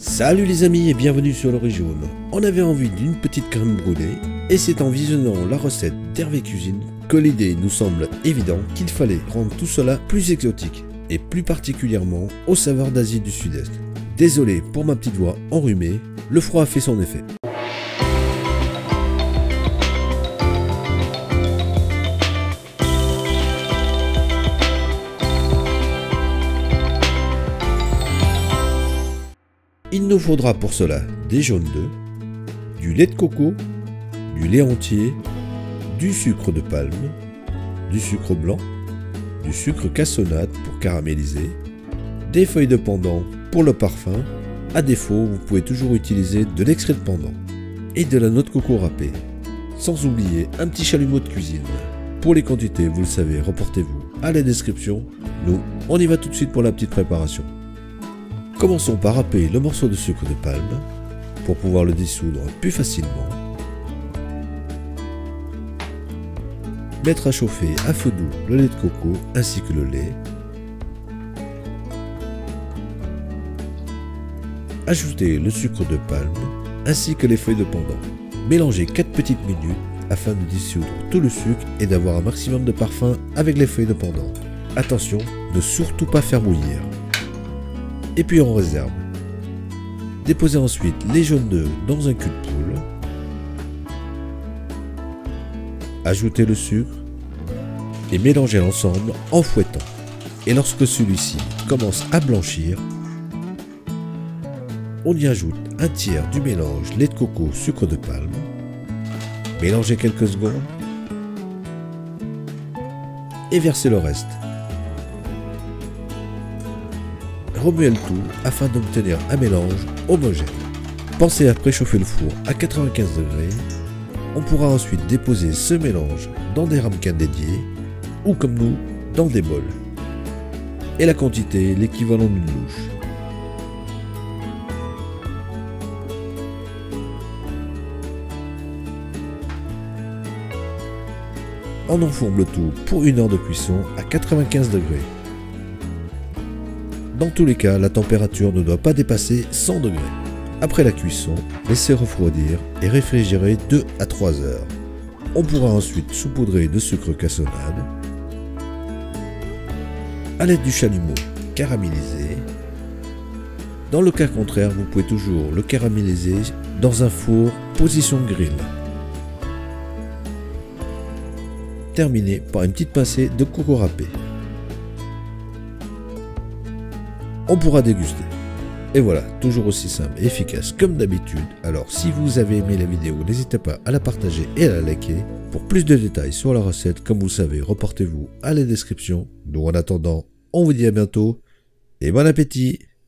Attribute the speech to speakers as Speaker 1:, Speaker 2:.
Speaker 1: Salut les amis et bienvenue sur l'Origine Jaune. On avait envie d'une petite crème brûlée et c'est en visionnant la recette d'Hervé Cuisine que l'idée nous semble évidente qu'il fallait rendre tout cela plus exotique et plus particulièrement aux saveurs d'Asie du Sud-Est. Désolé pour ma petite voix enrhumée, le froid a fait son effet. Il nous faudra pour cela des jaunes d'œufs, du lait de coco, du lait entier, du sucre de palme, du sucre blanc, du sucre cassonade pour caraméliser, des feuilles de pandan pour le parfum, à défaut vous pouvez toujours utiliser de l'extrait de pandan, et de la noix de coco râpée, sans oublier un petit chalumeau de cuisine. Pour les quantités, vous le savez, reportez-vous à la description. Nous, on y va tout de suite pour la petite préparation. Commençons par râper le morceau de sucre de palme pour pouvoir le dissoudre plus facilement. Mettre à chauffer à feu doux le lait de coco ainsi que le lait. Ajouter le sucre de palme ainsi que les feuilles de pandan. Mélanger 4 petites minutes afin de dissoudre tout le sucre et d'avoir un maximum de parfum avec les feuilles de pandan. Attention, ne surtout pas faire bouillir. Et puis on réserve. Déposez ensuite les jaunes d'œufs dans un cul de poule. Ajoutez le sucre et mélangez l'ensemble en fouettant. Et lorsque celui-ci commence à blanchir, on y ajoute un tiers du mélange lait de coco, sucre de palme. Mélangez quelques secondes et versez le reste. Remuez le tout afin d'obtenir un mélange homogène. Pensez à préchauffer le four à 95 degrés. On pourra ensuite déposer ce mélange dans des ramequins dédiés ou comme nous, dans des bols. Et la quantité, l'équivalent d'une louche. On enfourne le tout pour 1 heure de cuisson à 95 degrés. Dans tous les cas, la température ne doit pas dépasser 100 degrés. Après la cuisson, laissez refroidir et réfrigérer 2 à 3 heures. On pourra ensuite saupoudrer de sucre cassonade à l'aide du chalumeau caramélisé. Dans le cas contraire, vous pouvez toujours le caraméliser dans un four position grill. Terminé par une petite pincée de coco râpé. On pourra déguster. Et voilà, toujours aussi simple et efficace comme d'habitude. Alors si vous avez aimé la vidéo, n'hésitez pas à la partager et à la liker. Pour plus de détails sur la recette, comme vous le savez, reportez-vous à la description. Nous en attendant, on vous dit à bientôt et bon appétit!